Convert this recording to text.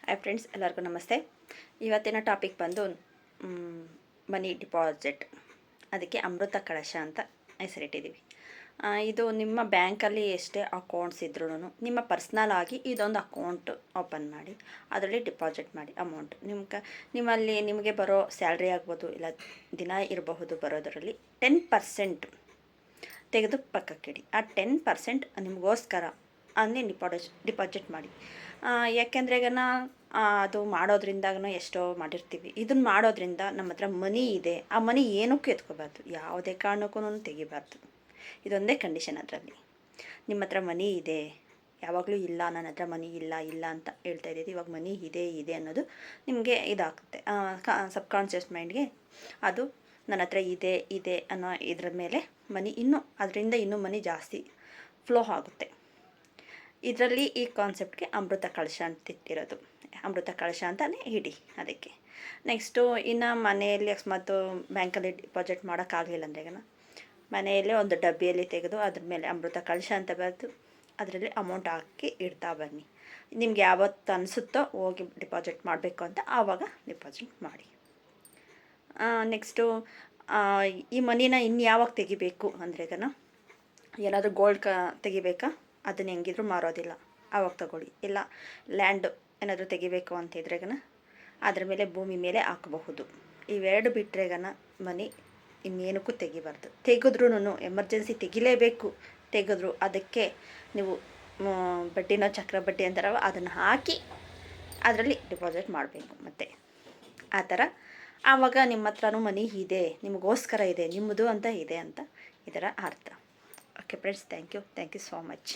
Hi friends, ಎಲ್ಲರಿಗೂ ನಮಸ್ತೆ. ಇವತ್ತಿನ ಟಾಪಿಕ್ ಬಂದು ಮನಿ ಡಿಪಾಸಿಟ್. ಅದಕ್ಕೆ ಅಮೃತ ಕಳಶ ಅಂತ ಹೆಸರಿಟ್ಟಿದ್ದೀವಿ. ಇದು ನಿಮ್ಮ ಬ್ಯಾಂಕಲ್ಲಿ ಎಷ್ಟೇ ಅಕೌಂಟ್ಸ್ ಇದ್ರೂ ನಿಮ್ಮ ಪರ್ಸ್ನಲ್ ಆಗಿ ಇದೊಂದು ಅಕೌಂಟ್ ಓಪನ್ ಮಾಡಿ ಅದರಲ್ಲಿ ಡಿಪಾಸಿಟ್ ಮಾಡಿ ಅಮೌಂಟ್. ನಿಮ್ಮಲ್ಲಿ ನಿಮಗೆ ಬರೋ ಸ್ಯಾಲ್ರಿ ಆಗ್ಬೋದು, ಇಲ್ಲ ದಿನ ಇರಬಹುದು, ಬರೋದರಲ್ಲಿ 10% ತೆಗೆದು ಪಕ್ಕಕ್ಕಿಡಿ. ಆ 10% ನಿಮಗೋಸ್ಕರ ಅನ್ನೇ ಡಿಪಾಸಿಟ್ ಮಾಡಿ. ಯಾಕೆಂದರೆ ಈಗ ಅದು ಮಾಡೋದ್ರಿಂದಾಗೂ ಎಷ್ಟೋ ಮಾಡಿರ್ತೀವಿ. ಇದನ್ನು ಮಾಡೋದ್ರಿಂದ ನಮ್ಮ ಹತ್ರ ಮನಿ ಇದೆ, ಆ ಮನಿ ಏನಕ್ಕೂ ಎತ್ಕೋಬಾರ್ದು, ಯಾವುದೇ ಕಾರಣಕ್ಕೂ ತೆಗಿಬಾರ್ದು. ಇದೊಂದೇ ಕಂಡೀಷನ್ ಅದರಲ್ಲಿ. ನಿಮ್ಮ ಹತ್ರ ಮನಿ ಇದೆ, ಯಾವಾಗಲೂ ಇಲ್ಲ ನನ್ನ ಹತ್ರ ಮನಿ ಇಲ್ಲ ಅಂತ ಹೇಳ್ತಾ ಇದ್ದೀವಿ. ಇವಾಗ ಮನಿ ಇದೆ ಅನ್ನೋದು ನಿಮಗೆ ಇದಾಗುತ್ತೆ, ಸಬ್ಕಾನ್ಷಿಯಸ್ ಮೈಂಡ್ಗೆ ಅದು ನನ್ನ ಹತ್ರ ಇದೆ ಅನ್ನೋ ಇದ್ರ ಮೇಲೆ ಮನಿ ಅದರಿಂದ ಇನ್ನೂ ಮನಿ ಜಾಸ್ತಿ ಫ್ಲೋ ಆಗುತ್ತೆ. ಇದರಲ್ಲಿ ಈ ಕಾನ್ಸೆಪ್ಟ್ಗೆ ಅಮೃತ ಕಳಶ ಅಂತ ಇಟ್ಟಿರೋದು. ಅಮೃತ ಕಳಶ ಅಂತಲೇ ಇಡಿ ಅದಕ್ಕೆ. ನೆಕ್ಸ್ಟು ಇನ್ನು ಮನೆಯಲ್ಲಿ ಅಕಸ್ಮಾತ್ ಬ್ಯಾಂಕಲ್ಲಿ ಡಿಪಾಸಿಟ್ ಮಾಡೋಕ್ಕಾಗಲಿಲ್ಲ ಅಂದರೆ ಮನೆಯಲ್ಲೇ ಒಂದು ಡಬ್ಬಿಯಲ್ಲಿ ತೆಗೆದು ಅದ್ರ ಮೇಲೆ ಅಮೃತ ಕಳಶ ಅಂತ ಬರೆದು ಅದರಲ್ಲಿ ಅಮೌಂಟ್ ಹಾಕಿ ಇಡ್ತಾ ಬನ್ನಿ. ನಿಮ್ಗೆ ಯಾವತ್ತು ಅನಿಸುತ್ತೋ ಹೋಗಿ ಡಿಪಾಸಿಟ್ ಮಾಡಬೇಕು ಅಂತ ಆವಾಗ ಡಿಪಾಸಿಟ್ ಮಾಡಿ. ನೆಕ್ಸ್ಟು ಈ ಮನಿನ ಯಾವಾಗ ತೆಗಿಬೇಕು ಅಂದರೆ ಏನಾದರೂ ಗೋಲ್ಡ್ ತೆಗಿಬೇಕಾ, ಅದನ್ನು ಹೆಂಗಿದ್ರು ಮಾರೋದಿಲ್ಲ, ಆವಾಗ ತಗೊಳ್ಳಿ. ಇಲ್ಲ ಲ್ಯಾಂಡ್ ಏನಾದರೂ ತೆಗಿಬೇಕು ಅಂತಿದ್ರೆ ಅದ್ರ ಮೇಲೆ ಭೂಮಿ ಮೇಲೆ ಹಾಕಬಹುದು. ಇವೆರಡು ಬಿಟ್ಟರೆ ಮನಿ ಇನ್ನೇನಕ್ಕೂ ತೆಗಿಬಾರ್ದು. ತೆಗೆದ್ರೂ ಎಮರ್ಜೆನ್ಸಿ ತೆಗಿಲೇಬೇಕು, ತೆಗೆದ್ರು ಅದಕ್ಕೆ ನೀವು ಬಡ್ಡಿನೋ ಚಕ್ರ ಬಡ್ಡಿ ಅಂತಾರವ ಅದನ್ನು ಹಾಕಿ ಅದರಲ್ಲಿ ಡಿಪಾಸಿಟ್ ಮಾಡಬೇಕು. ಮತ್ತು ಆ ಥರ ಆವಾಗ ನಿಮ್ಮ ಹತ್ರನೂ ಮನಿ ಇದೆ, ನಿಮಗೋಸ್ಕರ ಇದೆ, ನಿಮ್ಮದು ಅಂತ ಇದೆ ಅಂತ ಇದರ ಅರ್ಥ. Okay friends, thank you so much.